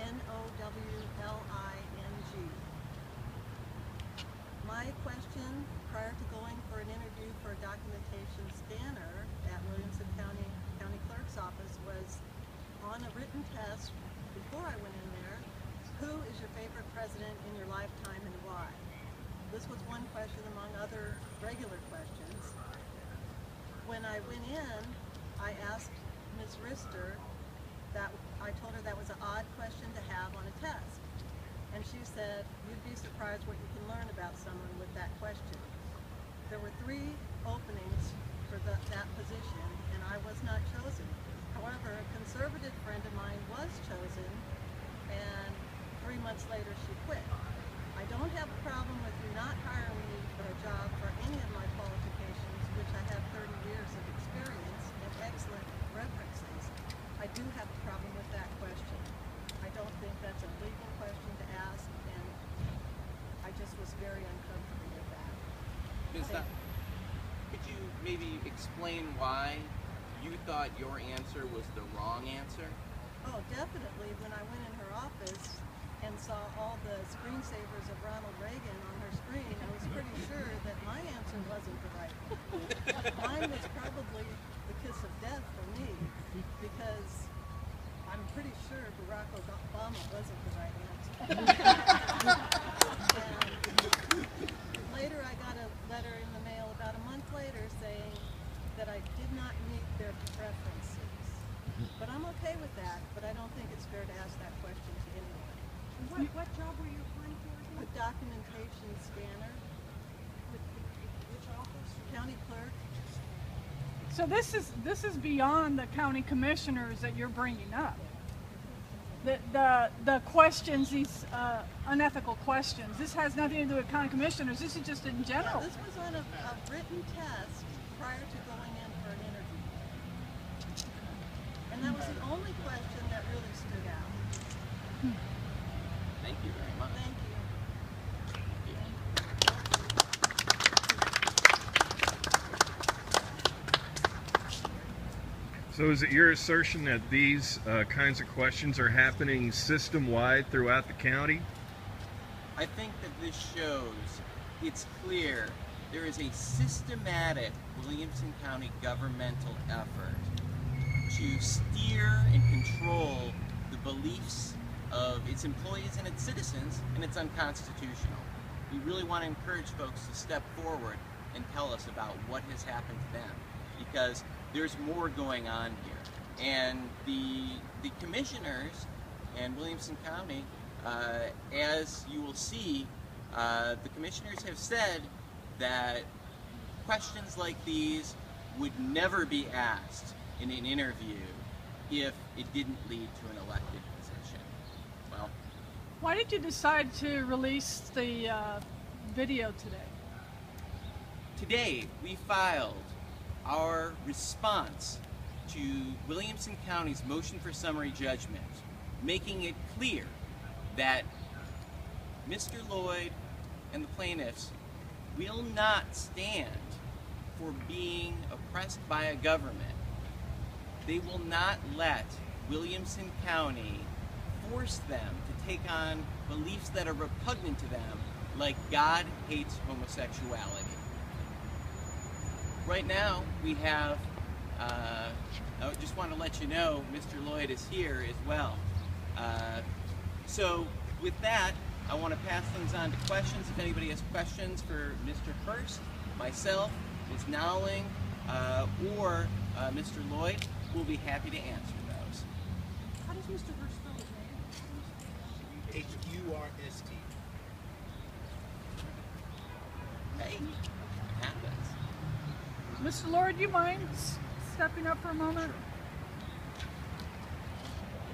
Nowling. My question prior to going for an interview for a documentation scanner at Williamson County Clerk's Office was on a written test before I went in there. Who is your favorite president in your lifetime and why? This was one question among other regular questions. When I went in, I asked Ms. Rister that I told her that was an odd question to have on a test. And she said, you'd be surprised what you can learn about someone with that question. There were 3 openings for that position, and I was not chosen. However, a conservative friend of mine was chosen, and 3 months later she quit. I don't have a problem with you not hiring me for a job for any of my qualifications, which I have 30 years of experience and excellent references. I do have a problem with that question. I don't think that's a legal question to ask, and I just was very uncomfortable with that. Could you maybe explain why you thought your answer was the wrong answer? Oh, definitely. When I went in her office and saw all the screensavers of Ronald Reagan on her screen, I was pretty sure that my answer wasn't the right one. Mine was probably the kiss of death for me, because I'm pretty sure Barack Obama wasn't the right answer. And later I got a letter in the mail about a month later saying that I did not meet their preferences. But I'm okay with that, but I don't think it's fair to ask that question to anyone. What job were you applying for again? A documentation scanner. Which office? County clerk. So this is beyond the county commissioners that you're bringing up. The questions, these unethical questions. This has nothing to do with county commissioners. This is just in general. This was on a written test prior to going in for an interview, and that was the only question that really stood out. Thank you very much. Thank you. So is it your assertion that these kinds of questions are happening system-wide throughout the county? I think that this shows it's clear there is a systematic Williamson County governmental effort to steer and control the beliefs of its employees and its citizens, and it's unconstitutional. We really want to encourage folks to step forward and tell us about what has happened to them, because there's more going on here. And the commissioners in Williamson County, as you will see, the commissioners have said that questions like these would never be asked in an interview if it didn't lead to an elected position. Well, Why did you decide to release the video today? today we filed our response to Williamson County's motion for summary judgment, making it clear that Mr. Lloyd and the plaintiffs will not stand for being oppressed by a government. They will not let Williamson County force them to take on beliefs that are repugnant to them, like God hates homosexuality. Right now, we have, I just want to let you know, Mr. Lloyd is here as well. So with that, I want to pass things on to questions. If anybody has questions for Mr. Hurst, myself, Ms. Nowling, or Mr. Lloyd, we'll be happy to answer those. How does Mr. Hurst spell his name? H-U-R-S-T. Hey, it happens. Mr. Lloyd, do you mind stepping up for a moment?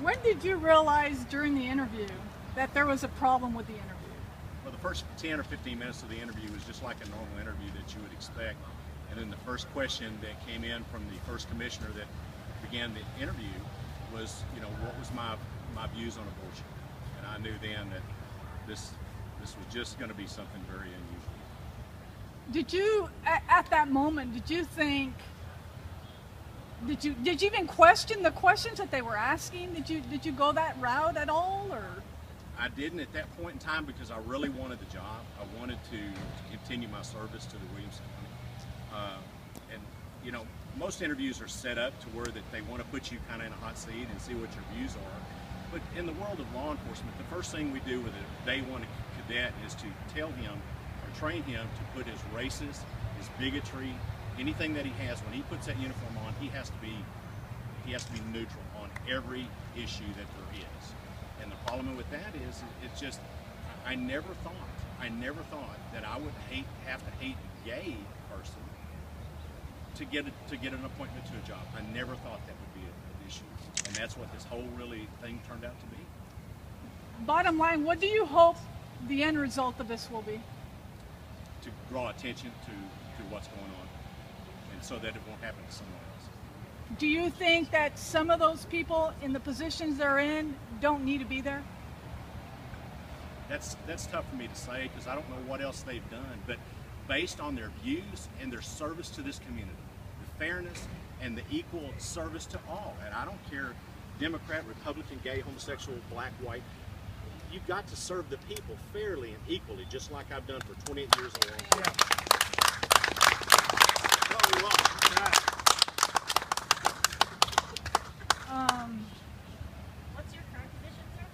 When did you realize during the interview that there was a problem with the interview? Well, the first 10 or 15 minutes of the interview was just like a normal interview that you would expect. And then the first question that came in from the first commissioner that began the interview was, you know, what was my views on abortion? And I knew then that this was just going to be something very unusual. Did you, at that moment, did you think Did you even question the questions that they were asking? Did you go that route at all, or? I didn't at that point in time because I really wanted the job. I wanted to continue my service to the Williamson County. And you know, most interviews are set up to where that they want to put you kind of in a hot seat and see what your views are. But in the world of law enforcement, the first thing we do with a day one cadet is to tell him or train him to put his racist, his bigotry, anything that he has, when he puts that uniform on, he has to be neutral on every issue that there is. And the problem with that is, it's just, I never thought that I would have to hate a gay person to get an appointment to a job. I never thought that would be an issue, and that's what this whole really thing turned out to be. Bottom line, what do you hope the end result of this will be? To draw attention to what's going on, and so that it won't happen to someone else. Do you think that some of those people in the positions they're in don't need to be there? That's tough for me to say because I don't know what else they've done, but based on their views and their service to this community, the fairness and the equal service to all, and I don't care, Democrat, Republican, gay, homosexual, black, white, you've got to serve the people fairly and equally, just like I've done for 28 years in law enforcement. What's your current position, sir?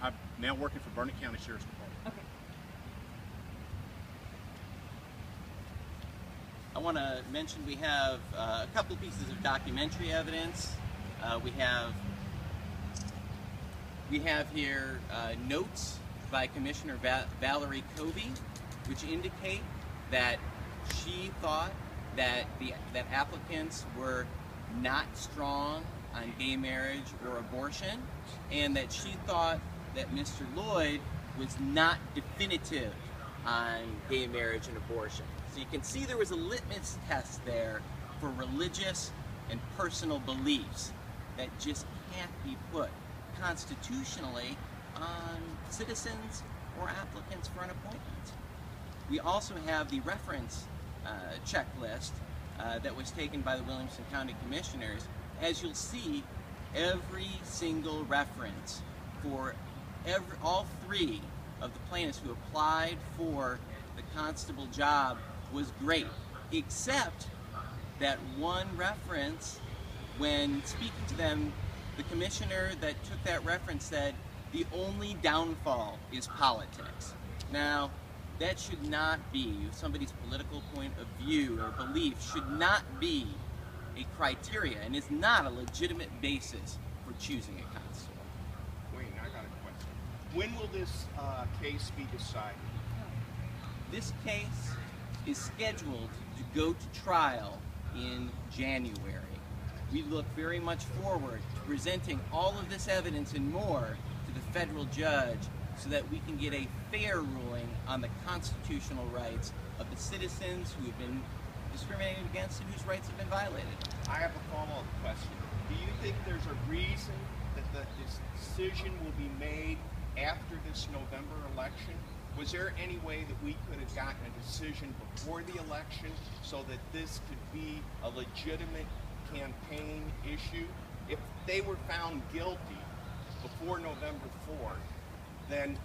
I'm now working for Burnett County Sheriff's Department. Okay. I want to mention we have a couple pieces of documentary evidence. We have here notes by Commissioner Valerie Covey, which indicate that she thought that that applicants were not strong on gay marriage or abortion, and that she thought that Mr. Lloyd was not definitive on gay marriage and abortion. So you can see there was a litmus test there for religious and personal beliefs that just can't be put constitutionally on citizens or applicants for an appointment. We also have the reference checklist that was taken by the Williamson County Commissioners. As you'll see, every single reference for all three of the plaintiffs who applied for the constable job was great, except that one reference, when speaking to them, the commissioner that took that reference said, the only downfall is politics. Now, that should not be, somebody's political point of view or belief should not be a criteria and is not a legitimate basis for choosing a constable. Wayne, I got a question. When will this case be decided? This case is scheduled to go to trial in January. We look very much forward to presenting all of this evidence and more to the federal judge so that we can get a fair ruling on the constitutional rights of the citizens who have been discriminated against and whose rights have been violated. I have a follow-up question. Do you think there's a reason that this decision will be made after this November election? Was there any way that we could have gotten a decision before the election so that this could be a legitimate campaign issue? If they were found guilty before November 4th, then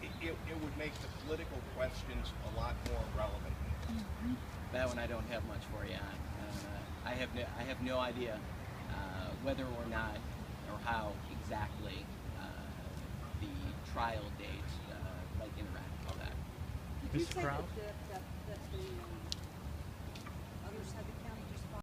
it would make the political questions a lot more relevant. That one I don't have much for you on. I have no idea whether or not or how exactly the trial date might interact with all that. Did you say that